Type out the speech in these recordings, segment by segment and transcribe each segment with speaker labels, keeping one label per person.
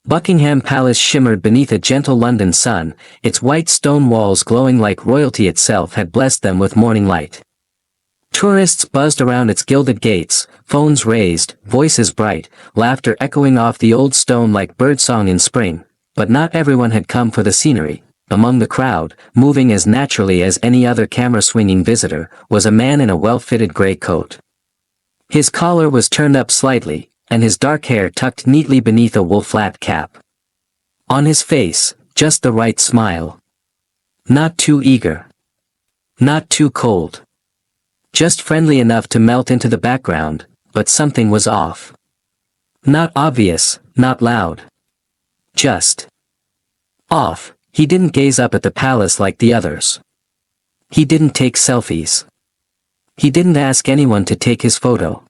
Speaker 1: Buckingham Palace shimmered beneath a gentle London sun, its white stone walls glowing like royalty itself had blessed them with morning light. Tourists buzzed around its gilded gates, phones raised, voices bright, laughter echoing off the old stone like birdsong in spring, but not everyone had come for the scenery. Among the crowd, moving as naturally as any other camera-swinging visitor, was a man in a well-fitted grey coat. His collar was turned up slightly, and his dark hair tucked neatly beneath a wool-flat cap. On his face, just the right smile. Not too eager. Not too cold. Just friendly enough to melt into the background, but something was off. Not obvious, not loud. Just off. He didn't gaze up at the palace like the others. He didn't take selfies. He didn't ask anyone to take his photo.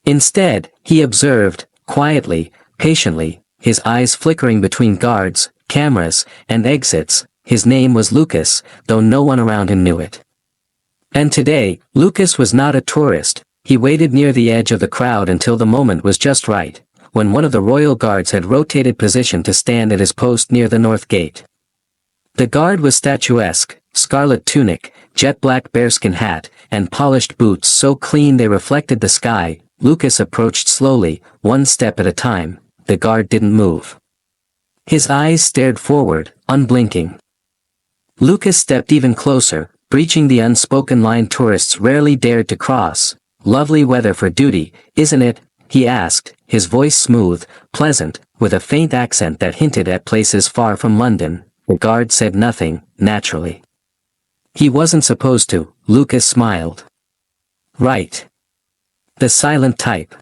Speaker 1: Instead, he observed, quietly, patiently, his eyes flickering between guards, cameras, and exits. His name was Lucas, though no one around him knew it. And today, Lucas was not a tourist. He waited near the edge of the crowd until the moment was just right, when one of the royal guards had rotated position to stand at his post near the north gate. The guard was statuesque, scarlet tunic, jet-black bearskin hat, and polished boots so clean they reflected the sky. Lucas approached slowly, one step at a time. The guard didn't move. His eyes stared forward, unblinking. Lucas stepped even closer, breaching the unspoken line tourists rarely dared to cross. "Lovely weather for duty, isn't it?" he asked, his voice smooth, pleasant, with a faint accent that hinted at places far from London. The guard said nothing, naturally. He wasn't supposed to. Lucas smiled. Right. The silent type.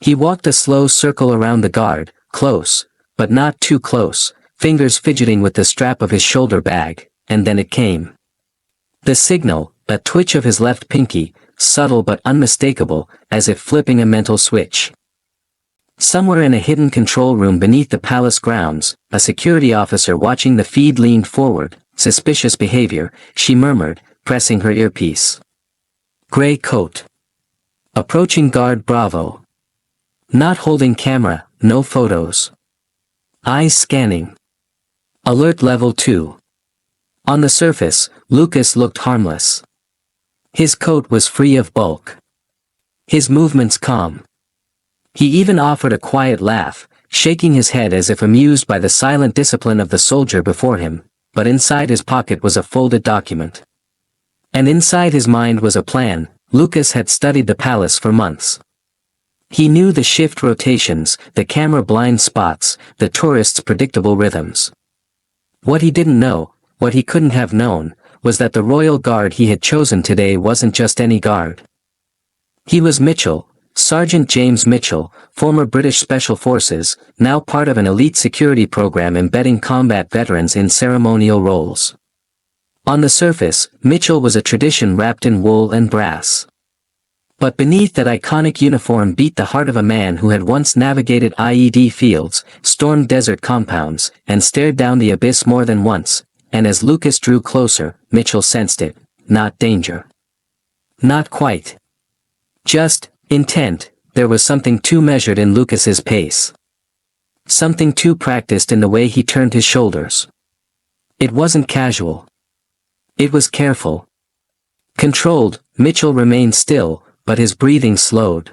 Speaker 1: He walked a slow circle around the guard, close, but not too close, fingers fidgeting with the strap of his shoulder bag, and then it came. The signal, a twitch of his left pinky, subtle but unmistakable, as if flipping a mental switch. Somewhere in a hidden control room beneath the palace grounds, a security officer watching the feed leaned forward. "Suspicious behavior," she murmured, pressing her earpiece. "Grey coat. Approaching guard Bravo. Not holding camera, no photos. Eyes scanning. Alert level 2. On the surface, Lucas looked harmless. His coat was free of bulk. His movements calm. He even offered a quiet laugh, shaking his head as if amused by the silent discipline of the soldier before him, but inside his pocket was a folded document. And inside his mind was a plan. Lucas had studied the palace for months. He knew the shift rotations, the camera blind spots, the tourists' predictable rhythms. What he didn't know, what he couldn't have known, was that the royal guard he had chosen today wasn't just any guard. He was Mitchell, Sergeant James Mitchell, former British Special Forces, now part of an elite security program embedding combat veterans in ceremonial roles. On the surface, Mitchell was a tradition wrapped in wool and brass. But beneath that iconic uniform beat the heart of a man who had once navigated IED fields, stormed desert compounds, and stared down the abyss more than once, and as Lucas drew closer, Mitchell sensed it. Not danger. Not quite. Just intent. There was something too measured in Lucas's pace. Something too practiced in the way he turned his shoulders. It wasn't casual. It was careful. Controlled. Mitchell remained still, but his breathing slowed.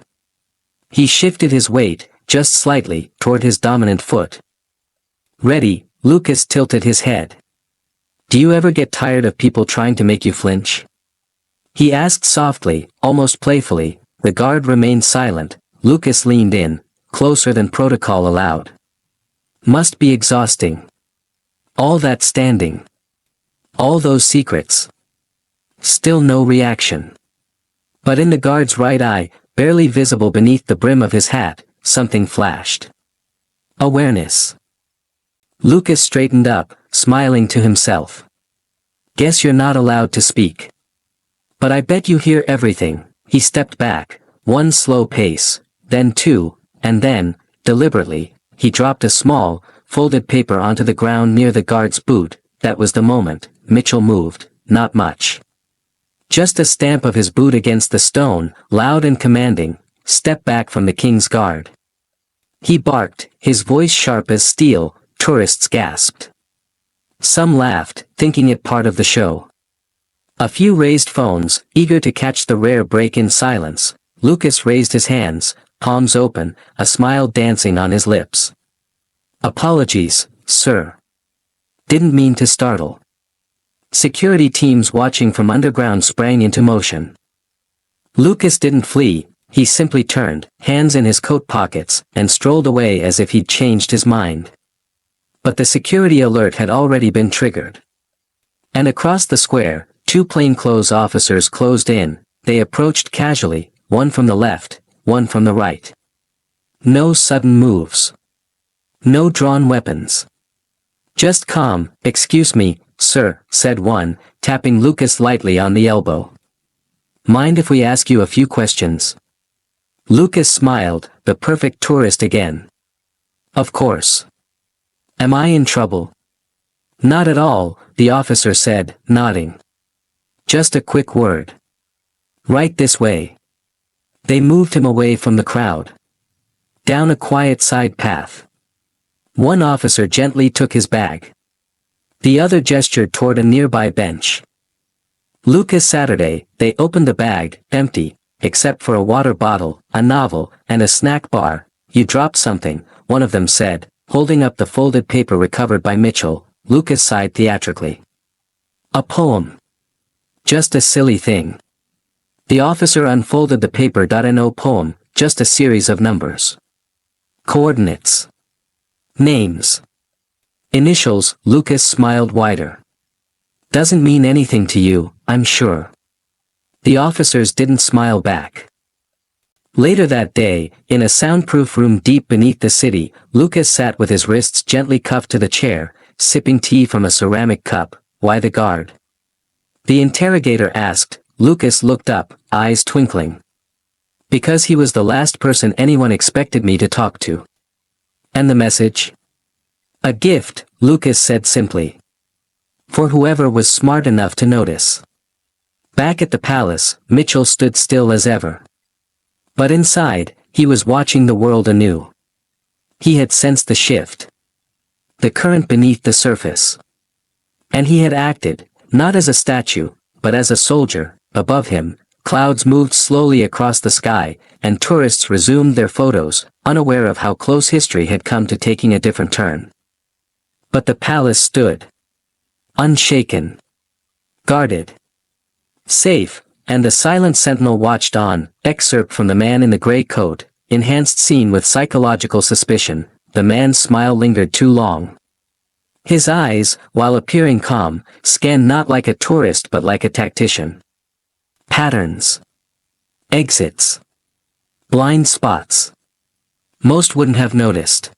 Speaker 1: He shifted his weight, just slightly, toward his dominant foot. "Ready," Lucas tilted his head. "Do you ever get tired of people trying to make you flinch?" he asked softly, almost playfully. The guard remained silent. Lucas leaned in, closer than protocol allowed. Must be exhausting. All that standing. All those secrets. Still no reaction. But in the guard's right eye, barely visible beneath the brim of his hat, something flashed. Awareness. Lucas straightened up, smiling to himself. "Guess you're not allowed to speak. But I bet you hear everything." He stepped back, one slow pace, then two, and then, deliberately, he dropped a small, folded paper onto the ground near the guard's boot. That was the moment. Mitchell moved, not much. Just a stamp of his boot against the stone, loud and commanding. "Step back from the king's guard." He barked, his voice sharp as steel. Tourists gasped. Some laughed, thinking it part of the show. A few raised phones, eager to catch the rare break in silence. Lucas raised his hands, palms open, a smile dancing on his lips. "Apologies, sir. Didn't mean to startle." Security teams watching from underground sprang into motion. Lucas didn't flee, he simply turned, hands in his coat pockets, and strolled away as if he'd changed his mind. But the security alert had already been triggered. And across the square, two plainclothes officers closed in. They approached casually, one from the left, one from the right. No sudden moves. No drawn weapons. "Just calm." "Excuse me, sir," said one, tapping Lucas lightly on the elbow. "Mind if we ask you a few questions?" Lucas smiled, the perfect tourist again. "Of course." "Am I in trouble?" "Not at all," the officer said, nodding. "Just a quick word. Right this way." They moved him away from the crowd. Down a quiet side path. One officer gently took his bag. The other gestured toward a nearby bench. Lucas Saturday, they opened the bag, empty, except for a water bottle, a novel, and a snack bar. "You dropped something," one of them said, holding up the folded paper recovered by Mitchell. Lucas sighed theatrically. "A poem. Just a silly thing." The officer unfolded the paper. "No poem, just a series of numbers. Coordinates. Names. Initials." Lucas smiled wider. "Doesn't mean anything to you, I'm sure." The officers didn't smile back. Later that day, in a soundproof room deep beneath the city, Lucas sat with his wrists gently cuffed to the chair, sipping tea from a ceramic cup. "Why the guard?" the interrogator asked. Lucas looked up, eyes twinkling. "Because he was the last person anyone expected me to talk to." "And the message?" "A gift," Lucas said simply. "For whoever was smart enough to notice." Back at the palace, Mitchell stood still as ever. But inside, he was watching the world anew. He had sensed the shift. The current beneath the surface. And he had acted, not as a statue, but as a soldier. Above him, clouds moved slowly across the sky, and tourists resumed their photos, unaware of how close history had come to taking a different turn. But the palace stood. Unshaken. Guarded. Safe, and the silent sentinel watched on. Excerpt from The Man in the Gray Coat, enhanced scene with psychological suspicion. The man's smile lingered too long. His eyes, while appearing calm, scanned not like a tourist but like a tactician. Patterns. Exits. Blind spots. Most wouldn't have noticed.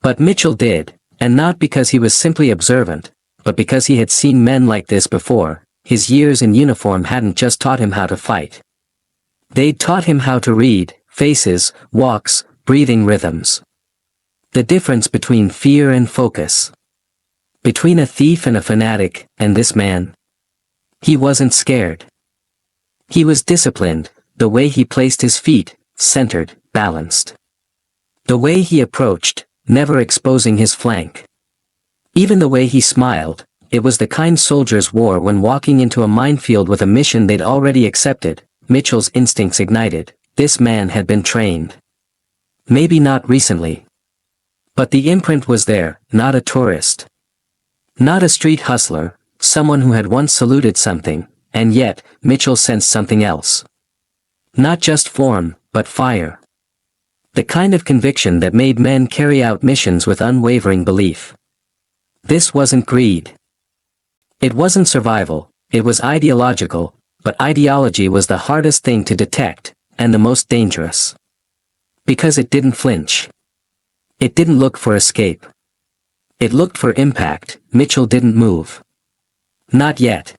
Speaker 1: But Mitchell did, and not because he was simply observant, but because he had seen men like this before. His years in uniform hadn't just taught him how to fight. They'd taught him how to read faces, walks, breathing rhythms. The difference between fear and focus. Between a thief and a fanatic, and this man. He wasn't scared. He was disciplined, the way he placed his feet, centered, balanced. The way he approached, never exposing his flank. Even the way he smiled, it was the kind soldiers wore when walking into a minefield with a mission they'd already accepted. Mitchell's instincts ignited. This man had been trained. Maybe not recently. But the imprint was there, not a tourist. Not a street hustler, someone who had once saluted something, and yet, Mitchell sensed something else. Not just form, but fire. The kind of conviction that made men carry out missions with unwavering belief. This wasn't greed. It wasn't survival, it was ideological, but ideology was the hardest thing to detect, and the most dangerous. Because it didn't flinch. It didn't look for escape. It looked for impact. Mitchell didn't move. Not yet.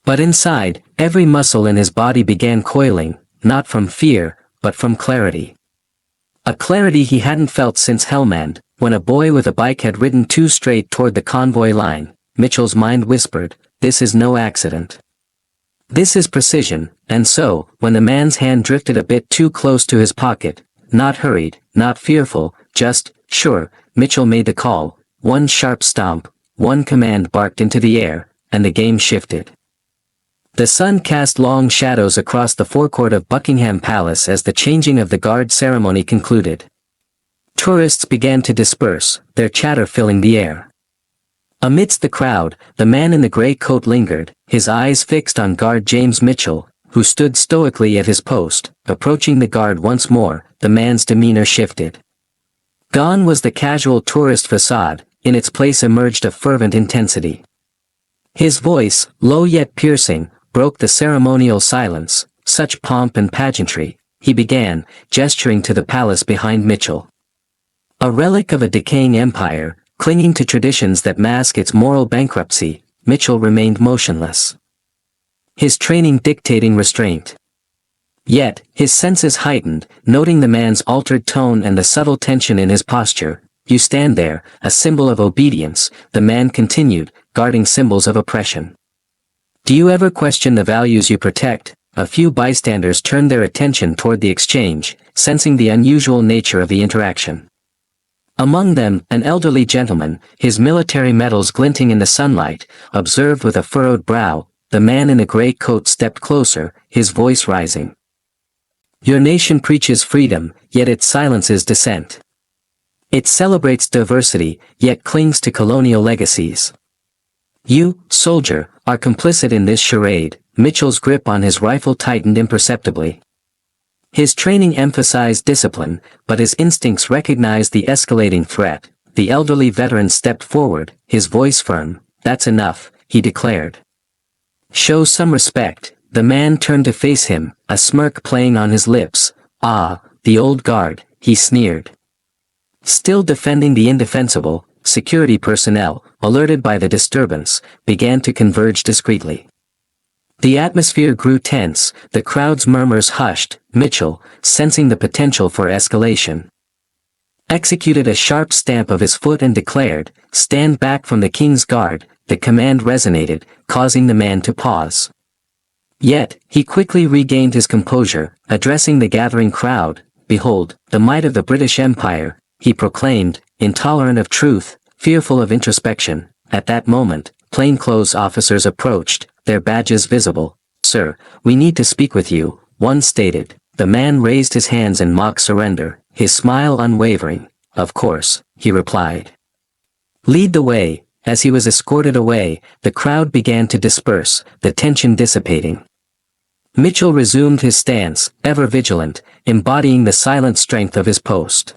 Speaker 1: But inside, every muscle in his body began coiling, not from fear, but from clarity. A clarity he hadn't felt since Helmand, when a boy with a bike had ridden too straight toward the convoy line. Mitchell's mind whispered, "This is no accident. This is precision." And so, when the man's hand drifted a bit too close to his pocket, not hurried, not fearful, just, sure. Mitchell made the call, one sharp stomp, one command barked into the air, and the game shifted. The sun cast long shadows across the forecourt of Buckingham Palace as the changing of the guard ceremony concluded. Tourists began to disperse, their chatter filling the air. Amidst the crowd, the man in the grey coat lingered, his eyes fixed on guard James Mitchell, who stood stoically at his post. Approaching the guard once more, the man's demeanor shifted. Gone was the casual tourist facade, in its place emerged a fervent intensity. His voice, low yet piercing, broke the ceremonial silence. Such pomp and pageantry, he began, gesturing to the palace behind Mitchell. A relic of a decaying empire, clinging to traditions that mask its moral bankruptcy, Mitchell remained motionless. His training dictating restraint. Yet, his senses heightened, noting the man's altered tone and the subtle tension in his posture. You stand there, a symbol of obedience, the man continued, guarding symbols of oppression. Do you ever question the values you protect? A few bystanders turned their attention toward the exchange, sensing the unusual nature of the interaction. Among them, an elderly gentleman, his military medals glinting in the sunlight, observed with a furrowed brow. The man in a grey coat stepped closer, his voice rising. Your nation preaches freedom, yet it silences dissent. It celebrates diversity, yet clings to colonial legacies. You, soldier, are complicit in this charade. Mitchell's grip on his rifle tightened imperceptibly. His training emphasized discipline, but his instincts recognized the escalating threat. The elderly veteran stepped forward, his voice firm. That's enough, he declared. Show some respect. The man turned to face him, a smirk playing on his lips. Ah, the old guard, he sneered. Still defending the indefensible, security personnel, alerted by the disturbance, began to converge discreetly. The atmosphere grew tense, the crowd's murmurs hushed. Mitchell, sensing the potential for escalation, executed a sharp stamp of his foot and declared, "Stand back from the king's guard." The command resonated, causing the man to pause. Yet, he quickly regained his composure, addressing the gathering crowd. Behold, the might of the British Empire, he proclaimed, intolerant of truth, fearful of introspection. At that moment, plainclothes officers approached, their badges visible. Sir, we need to speak with you, one stated. The man raised his hands in mock surrender, his smile unwavering. Of course, he replied. Lead the way. As he was escorted away, the crowd began to disperse, the tension dissipating. Mitchell resumed his stance, ever vigilant, embodying the silent strength of his post.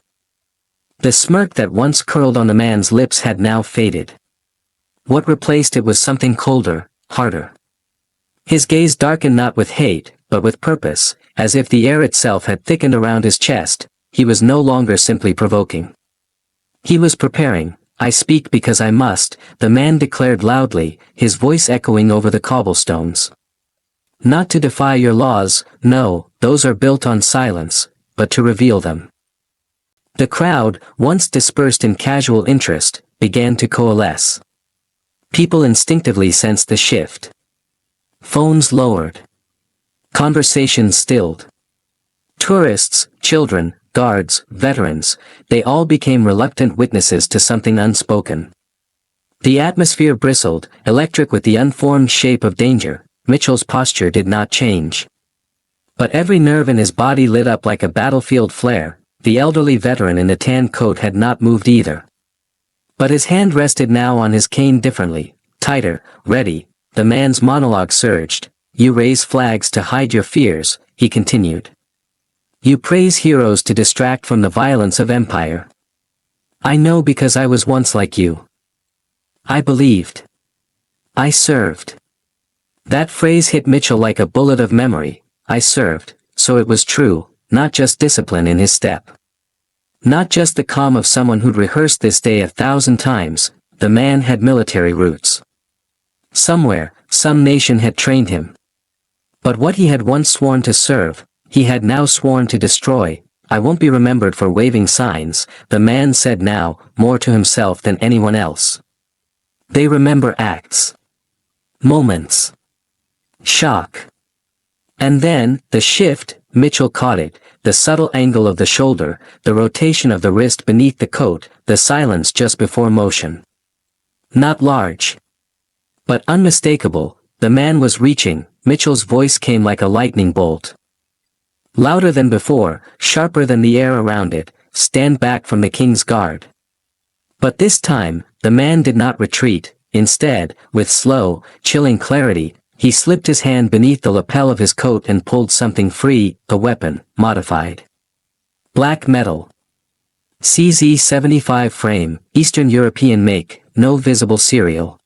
Speaker 1: The smirk that once curled on the man's lips had now faded. What replaced it was something colder, harder. His gaze darkened not with hate, but with purpose, as if the air itself had thickened around his chest. He was no longer simply provoking. He was preparing. I speak because I must, the man declared loudly, his voice echoing over the cobblestones. Not to defy your laws, no, those are built on silence, but to reveal them. The crowd, once dispersed in casual interest, began to coalesce. People instinctively sensed the shift. Phones lowered. Conversations stilled. Tourists, children, guards, veterans, they all became reluctant witnesses to something unspoken. The atmosphere bristled, electric with the unformed shape of danger. Mitchell's posture did not change. But every nerve in his body lit up like a battlefield flare. The elderly veteran in the tan coat had not moved either. But his hand rested now on his cane differently, tighter, ready. The man's monologue surged. You raise flags to hide your fears, he continued. You praise heroes to distract from the violence of empire. I know because I was once like you. I believed. I served. That phrase hit Mitchell like a bullet of memory. I served, so it was true, not just discipline in his step. Not just the calm of someone who'd rehearsed this day 1,000 times, the man had military roots. Somewhere, some nation had trained him. But what he had once sworn to serve, he had now sworn to destroy. I won't be remembered for waving signs, the man said now, more to himself than anyone else. They remember acts. Moments. Shock. And then, the shift, Mitchell caught it, the subtle angle of the shoulder, the rotation of the wrist beneath the coat, the silence just before motion. Not large, but unmistakable. The man was reaching. Mitchell's voice came like a lightning bolt. Louder than before, sharper than the air around it. Stand back from the king's guard. But this time, the man did not retreat. Instead, with slow, chilling clarity, he slipped his hand beneath the lapel of his coat and pulled something free, a weapon, modified. Black metal. CZ75 frame, Eastern European make, no visible serial.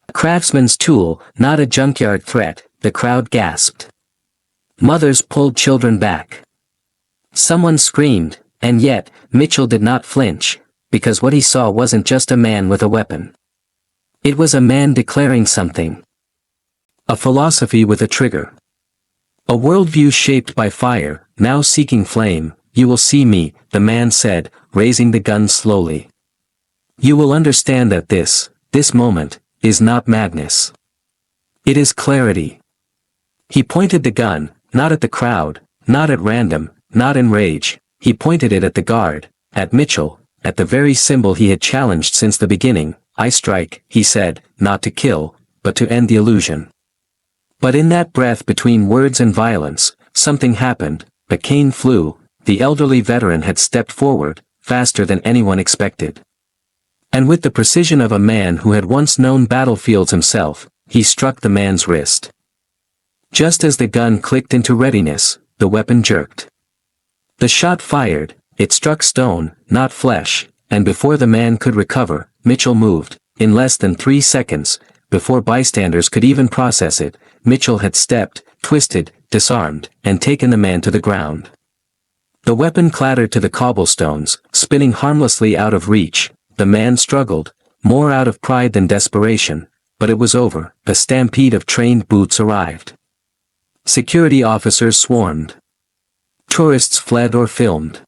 Speaker 1: A craftsman's tool, not a junkyard threat, the crowd gasped. Mothers pulled children back. Someone screamed, and yet, Mitchell did not flinch, because what he saw wasn't just a man with a weapon. It was a man declaring something. A philosophy with a trigger. A worldview shaped by fire, now seeking flame. You will see me, the man said, raising the gun slowly. You will understand that this moment, is not madness. It is clarity. He pointed the gun, not at the crowd, not at random, not in rage. He pointed it at the guard, at Mitchell, at the very symbol he had challenged since the beginning. I strike, he said, not to kill, but to end the illusion. But in that breath between words and violence, something happened. A cane flew. The elderly veteran had stepped forward, faster than anyone expected. And with the precision of a man who had once known battlefields himself, he struck the man's wrist. Just as the gun clicked into readiness, the weapon jerked. The shot fired, it struck stone, not flesh, and before the man could recover, Mitchell moved. In less than 3 seconds, before bystanders could even process it, Mitchell had stepped, twisted, disarmed, and taken the man to the ground. The weapon clattered to the cobblestones, spinning harmlessly out of reach. The man struggled, more out of pride than desperation, but it was over. A stampede of trained boots arrived. Security officers swarmed. Tourists fled or filmed.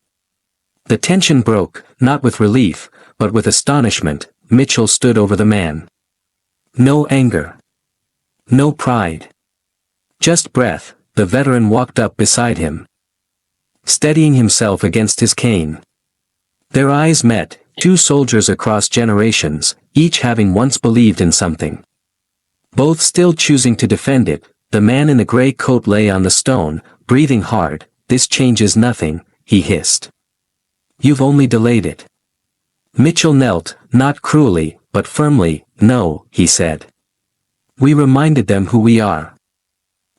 Speaker 1: The tension broke, not with relief, but with astonishment. Mitchell stood over the man. No anger. No pride. Just breath. The veteran walked up beside him, steadying himself against his cane. Their eyes met, two soldiers across generations, each having once believed in something. Both still choosing to defend it. The man in the gray coat lay on the stone, breathing hard. This changes nothing, he hissed. You've only delayed it. Mitchell knelt, not cruelly, but firmly. No, he said. We reminded them who we are.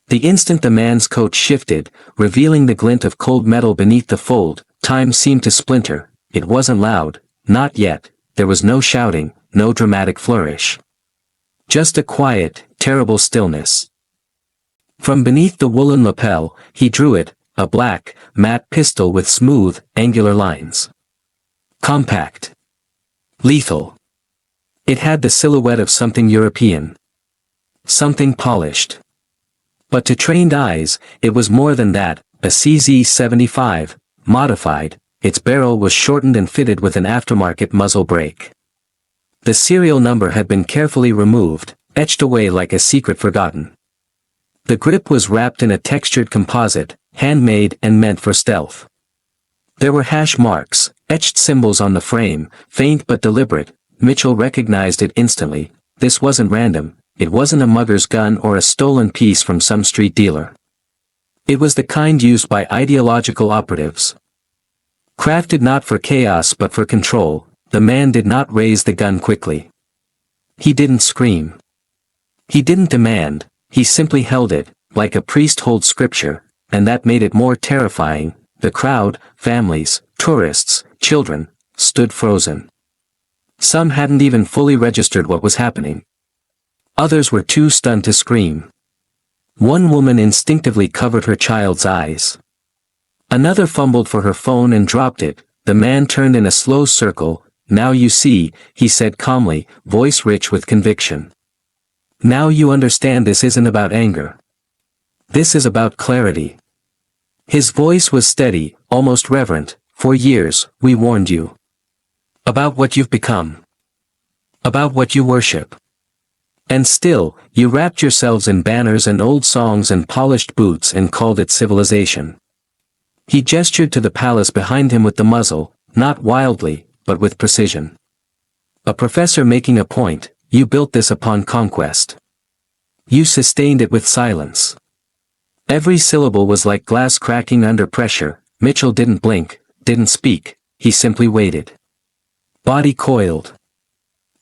Speaker 1: The instant the man's coat shifted, revealing the glint of cold metal beneath the fold, time seemed to splinter. It wasn't loud, not yet. There was no shouting, no dramatic flourish. Just a quiet, terrible stillness. From beneath the woolen lapel, he drew it, a black, matte pistol with smooth, angular lines. Compact. Lethal. It had the silhouette of something European. Something polished. But to trained eyes, it was more than that, a CZ75, modified. Its barrel was shortened and fitted with an aftermarket muzzle brake. The serial number had been carefully removed, etched away like a secret forgotten. The grip was wrapped in a textured composite, handmade and meant for stealth. There were hash marks, etched symbols on the frame, faint but deliberate. Mitchell recognized it instantly. This wasn't random. It wasn't a mugger's gun or a stolen piece from some street dealer. It was the kind used by ideological operatives. Crafted not for chaos but for control. The man did not raise the gun quickly. He didn't scream. He didn't demand. He simply held it, like a priest holds scripture, and that made it more terrifying. The crowd, families, tourists, children, stood frozen. Some hadn't even fully registered what was happening. Others were too stunned to scream. One woman instinctively covered her child's eyes. Another fumbled for her phone and dropped it. The man turned in a slow circle. Now you see, he said calmly, voice rich with conviction. Now you understand this isn't about anger. This is about clarity. His voice was steady, almost reverent. For years, we warned you. About what you've become. About what you worship. And still, you wrapped yourselves in banners and old songs and polished boots and called it civilization. He gestured to the palace behind him with the muzzle, not wildly, but with precision. A professor making a point, you built this upon conquest. You sustained it with silence. Every syllable was like glass cracking under pressure. Mitchell didn't blink, didn't speak, he simply waited. Body coiled.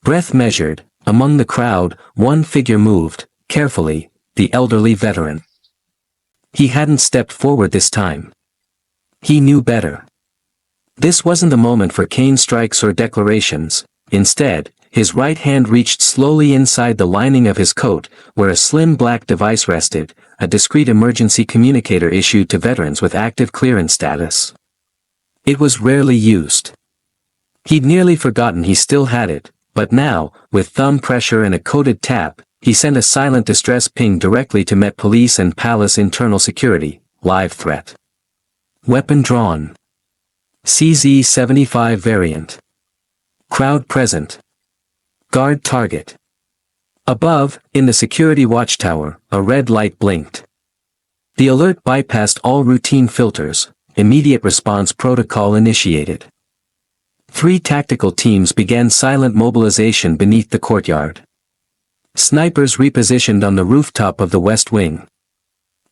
Speaker 1: Breath measured. Among the crowd, one figure moved, carefully, the elderly veteran. He hadn't stepped forward this time. He knew better. This wasn't the moment for cane strikes or declarations. Instead, his right hand reached slowly inside the lining of his coat, where a slim black device rested, a discreet emergency communicator issued to veterans with active clearance status. It was rarely used. He'd nearly forgotten he still had it, but now, with thumb pressure and a coded tap, he sent a silent distress ping directly to Met Police and Palace Internal Security. Live threat. Weapon drawn. CZ-75 variant. Crowd present. Guard target. Above, in the security watchtower, a red light blinked. The alert bypassed all routine filters. Immediate response protocol initiated. 3 tactical teams began silent mobilization beneath the courtyard. Snipers repositioned on the rooftop of the West Wing.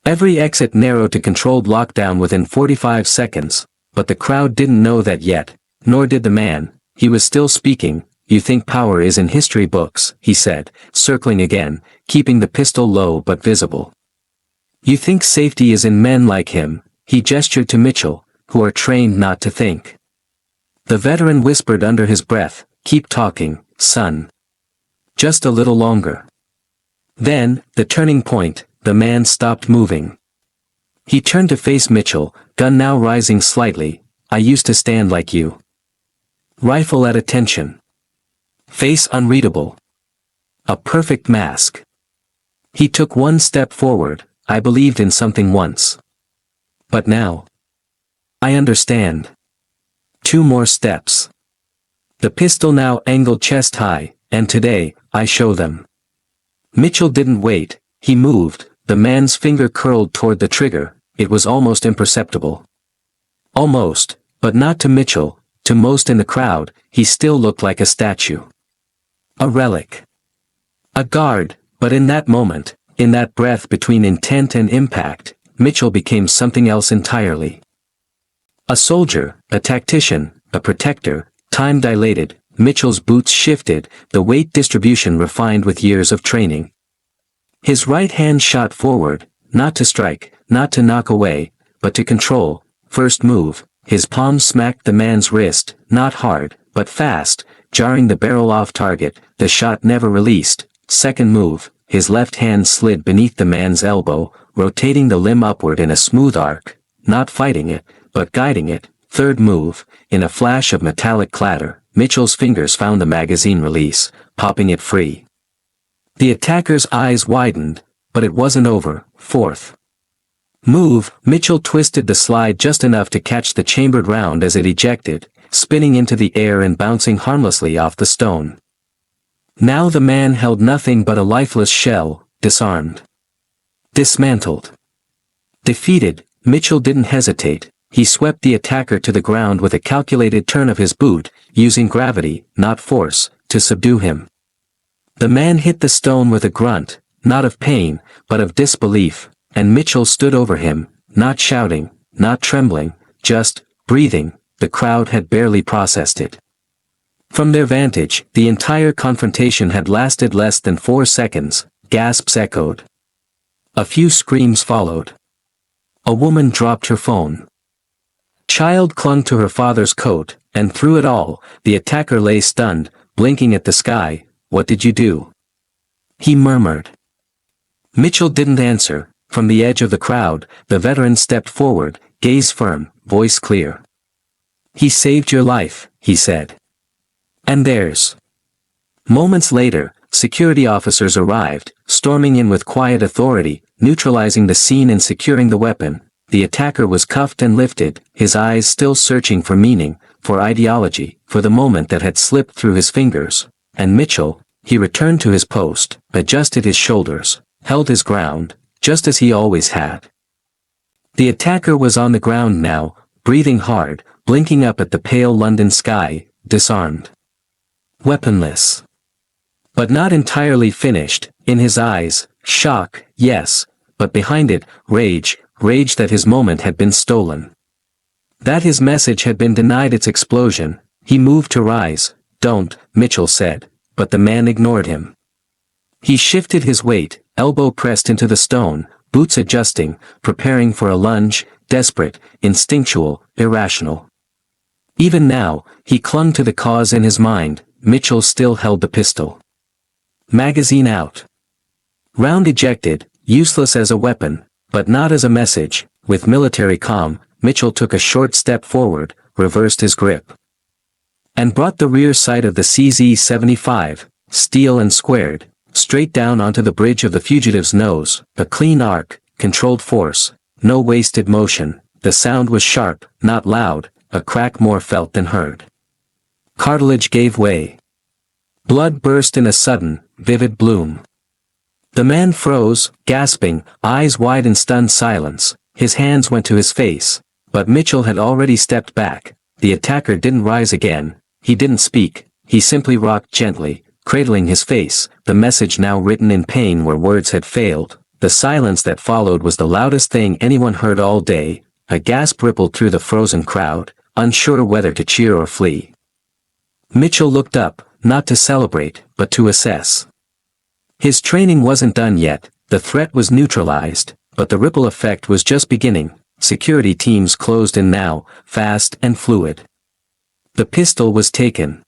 Speaker 1: Every exit narrowed to controlled lockdown within 45 seconds, but the crowd didn't know that yet, nor did the man. He was still speaking. You think power is in history books, he said, circling again, keeping the pistol low but visible. You think safety is in men like him, he gestured to Mitchell, who are trained not to think. The veteran whispered under his breath, keep talking, son. Just a little longer. Then, the turning point, the man stopped moving. He turned to face Mitchell, gun now rising slightly. I used to stand like you. Rifle at attention. Face unreadable. A perfect mask. He took one step forward. I believed in something once. But now. I understand. 2 more steps. The pistol now angled chest high, and today, I show them. Mitchell didn't wait, he moved, the man's finger curled toward the trigger, it was almost imperceptible. Almost, but not to Mitchell, to most in the crowd, he still looked like a statue. A relic. A guard, but in that moment, in that breath between intent and impact, Mitchell became something else entirely. A soldier, a tactician, a protector, time dilated, Mitchell's boots shifted, the weight distribution refined with years of training. His right hand shot forward, not to strike, not to knock away, but to control. First move, his palm smacked the man's wrist, not hard, but fast, jarring the barrel off target, the shot never released. Second move, his left hand slid beneath the man's elbow, rotating the limb upward in a smooth arc, not fighting it, but guiding it. Third move, in a flash of metallic clatter, Mitchell's fingers found the magazine release, popping it free. The attacker's eyes widened, but it wasn't over. Fourth move, Mitchell twisted the slide just enough to catch the chambered round as it ejected, spinning into the air and bouncing harmlessly off the stone. Now the man held nothing but a lifeless shell, disarmed. Dismantled. Defeated, Mitchell didn't hesitate. He swept the attacker to the ground with a calculated turn of his boot, using gravity, not force, to subdue him. The man hit the stone with a grunt, not of pain, but of disbelief, and Mitchell stood over him, not shouting, not trembling, just breathing. The crowd had barely processed it. From their vantage, the entire confrontation had lasted less than 4 seconds. Gasps echoed. A few screams followed. A woman dropped her phone. Child clung to her father's coat, and through it all, the attacker lay stunned, blinking at the sky. What did you do? He murmured. Mitchell didn't answer. From the edge of the crowd, the veteran stepped forward, gaze firm, voice clear. He saved your life, he said. And theirs. Moments later, security officers arrived, storming in with quiet authority, neutralizing the scene and securing the weapon. The attacker was cuffed and lifted, his eyes still searching for meaning, for ideology, for the moment that had slipped through his fingers. And Mitchell, he returned to his post, adjusted his shoulders, held his ground, just as he always had. The attacker was on the ground now, breathing hard, blinking up at the pale London sky, disarmed. Weaponless. But not entirely finished, in his eyes, shock, yes, but behind it, rage that his moment had been stolen. That his message had been denied its explosion. He moved to rise. "Don't," Mitchell said, but the man ignored him. He shifted his weight, elbow pressed into the stone, boots adjusting, preparing for a lunge, desperate, instinctual, irrational. Even now, he clung to the cause in his mind. Mitchell still held the pistol. Magazine out. Round ejected, useless as a weapon, but not as a message. With military calm, Mitchell took a short step forward, reversed his grip, and brought the rear sight of the CZ-75, steel and squared, straight down onto the bridge of the fugitive's nose. A clean arc, controlled force, no wasted motion. The sound was sharp, not loud, a crack more felt than heard. Cartilage gave way. Blood burst in a sudden, vivid bloom. The man froze, gasping, eyes wide in stunned silence. His hands went to his face, but Mitchell had already stepped back. The attacker didn't rise again. He didn't speak. He simply rocked gently, cradling his face, the message now written in pain where words had failed. The silence that followed was the loudest thing anyone heard all day. A gasp rippled through the frozen crowd, unsure whether to cheer or flee. Mitchell looked up, not to celebrate, but to assess. His training wasn't done yet. The threat was neutralized, but the ripple effect was just beginning. Security teams closed in now, fast and fluid. The pistol was taken.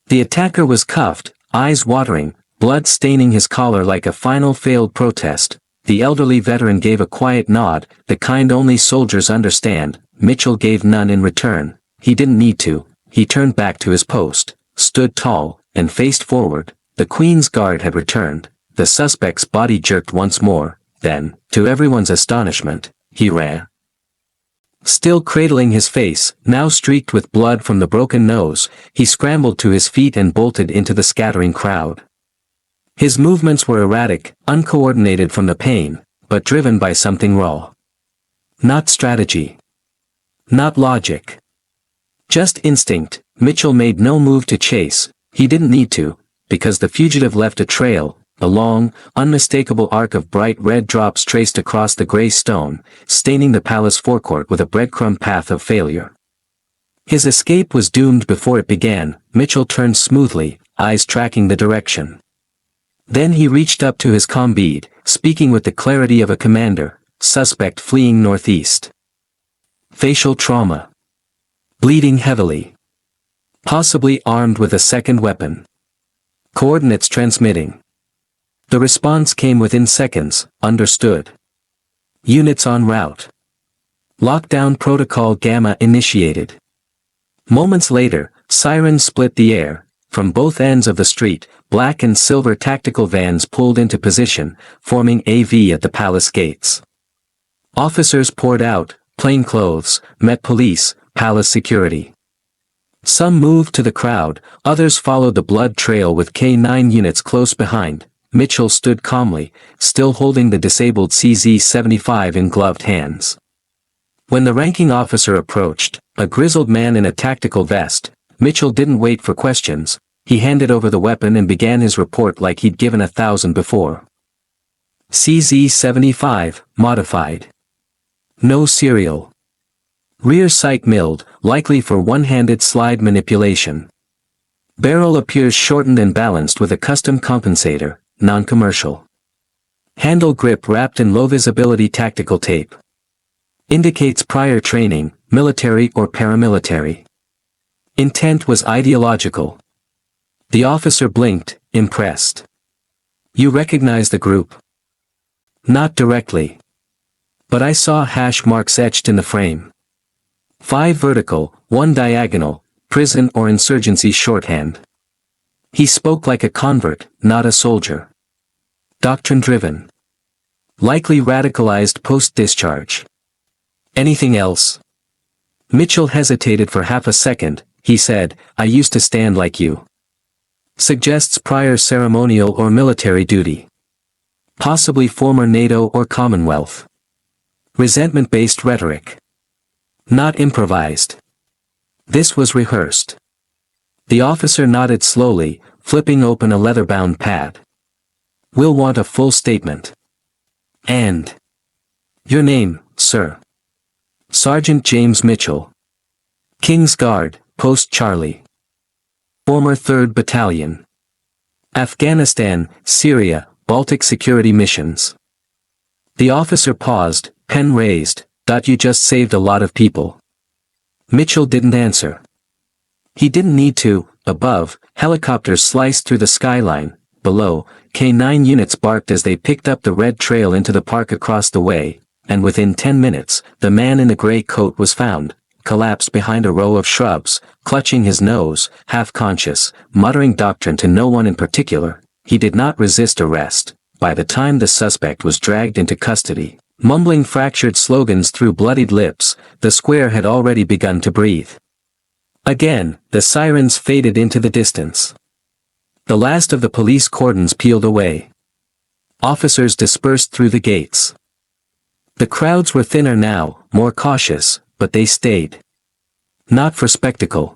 Speaker 1: The attacker was cuffed, eyes watering, blood staining his collar like a final failed protest. The elderly veteran gave a quiet nod, the kind only soldiers understand. Mitchell gave none in return. He didn't need to. He turned back to his post, stood tall, and faced forward. The Queen's Guard had returned. The suspect's body jerked once more. Then, to everyone's astonishment, he ran. Still cradling his face, now streaked with blood from the broken nose, he scrambled to his feet and bolted into the scattering crowd. His movements were erratic, uncoordinated from the pain, but driven by something raw. Not strategy. Not logic. Just instinct. Mitchell made no move to chase. He didn't need to, because the fugitive left a trail, a long, unmistakable arc of bright red drops traced across the gray stone, staining the palace forecourt with a breadcrumb path of failure. His escape was doomed before it began. Mitchell turned smoothly, eyes tracking the direction. Then he reached up to his comm bead, speaking with the clarity of a commander. Suspect fleeing northeast. Facial trauma. Bleeding heavily. Possibly armed with a second weapon. Coordinates transmitting. The response came within seconds. Understood. Units en route. Lockdown protocol Gamma initiated. Moments later, sirens split the air. From both ends of the street, black and silver tactical vans pulled into position, forming AV at the palace gates. Officers poured out, plainclothes, Met Police, palace security. Some moved to the crowd, others followed the blood trail with K-9 units close behind. Mitchell stood calmly, still holding the disabled CZ-75 in gloved hands. When the ranking officer approached, a grizzled man in a tactical vest, Mitchell didn't wait for questions. He handed over the weapon and began his report like he'd given 1,000 before. CZ-75, modified. No serial. Rear sight milled, likely for one-handed slide manipulation. Barrel appears shortened and balanced with a custom compensator, non-commercial. Handle grip wrapped in low-visibility tactical tape. Indicates prior training, military or paramilitary. Intent was ideological. The officer blinked, impressed. You recognize the group? Not directly. But I saw hash marks etched in the frame. 5 vertical, 1 diagonal, prison or insurgency shorthand. He spoke like a convert, not a soldier. Doctrine-driven. Likely radicalized post-discharge. Anything else? Mitchell hesitated for half a second. He said, I used to stand like you. Suggests prior ceremonial or military duty. Possibly former NATO or Commonwealth. Resentment-based rhetoric. Not improvised. This was rehearsed. The officer nodded slowly, flipping open a leather-bound pad. "We'll want a full statement." "And your name, sir?" "Sergeant James Mitchell. King's Guard, Post Charlie. Former 3rd Battalion. Afghanistan, Syria, Baltic Security Missions." The officer paused, pen raised. "You just saved a lot of people." Mitchell didn't answer. He didn't need to. Above, helicopters sliced through the skyline. Below, K9 units barked as they picked up the red trail into the park across the way, and within 10 minutes, the man in the gray coat was found, collapsed behind a row of shrubs, clutching his nose, half-conscious, muttering doctrine to no one in particular. He did not resist arrest. By the time the suspect was dragged into custody, mumbling fractured slogans through bloodied lips, the square had already begun to breathe. Again, the sirens faded into the distance. The last of the police cordons peeled away. Officers dispersed through the gates. The crowds were thinner now, more cautious, but they stayed. Not for spectacle.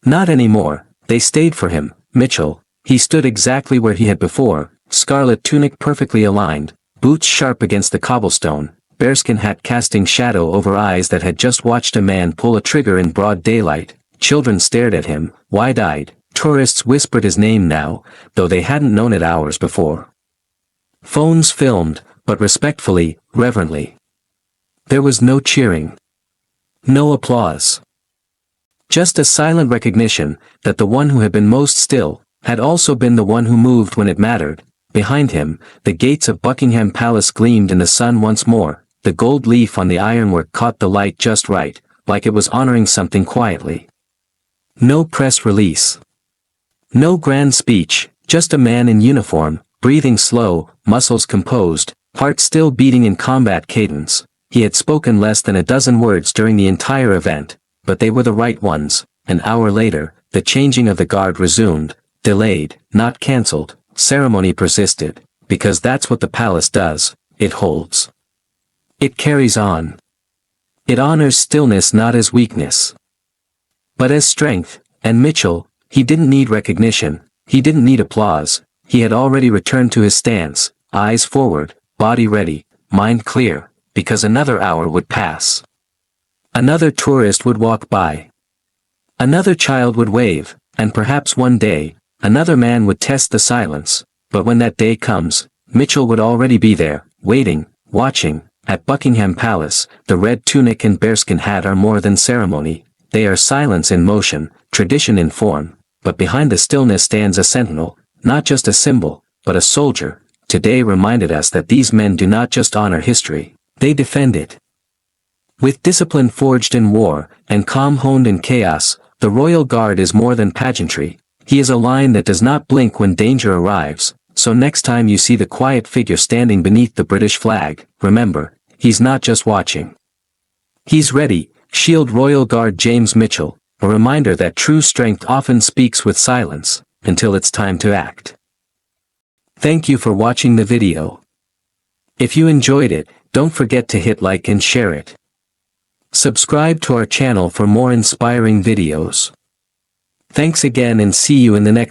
Speaker 1: Not anymore. They stayed for him, Mitchell. He stood exactly where he had before, scarlet tunic perfectly aligned, boots sharp against the cobblestone, bearskin hat casting shadow over eyes that had just watched a man pull a trigger in broad daylight. Children stared at him, wide-eyed. Tourists whispered his name now, though they hadn't known it hours before. Phones filmed, but respectfully, reverently. There was no cheering. No applause. Just a silent recognition that the one who had been most still, had also been the one who moved when it mattered. Behind him, the gates of Buckingham Palace gleamed in the sun once more. The gold leaf on the ironwork caught the light just right, like it was honoring something quietly. No press release. No grand speech, just a man in uniform, breathing slow, muscles composed, heart still beating in combat cadence. He had spoken less than a dozen words during the entire event, but they were the right ones. An hour later, the changing of the guard resumed, delayed, not cancelled. Ceremony persisted, because that's what the palace does. It holds. It carries on. It honors stillness not as weakness, but as strength. And Mitchell, he didn't need recognition, he didn't need applause. He had already returned to his stance, eyes forward, body ready, mind clear, because another hour would pass. Another tourist would walk by. Another child would wave, and perhaps one day, another man would test the silence. But when that day comes, Mitchell would already be there, waiting, watching. At Buckingham Palace, the red tunic and bearskin hat are more than ceremony. They are silence in motion, tradition in form. But behind the stillness stands a sentinel, not just a symbol, but a soldier. Today reminded us that these men do not just honor history, they defend it. With discipline forged in war, and calm honed in chaos, the Royal Guard is more than pageantry. He is a line that does not blink when danger arrives. So next time you see the quiet figure standing beneath the British flag, remember, he's not just watching. He's ready. Shield Royal Guard James Mitchell, a reminder that true strength often speaks with silence, until it's time to act. Thank you for watching the video. If you enjoyed it, don't forget to hit like and share it. Subscribe to our channel for more inspiring videos. Thanks again and see you in the next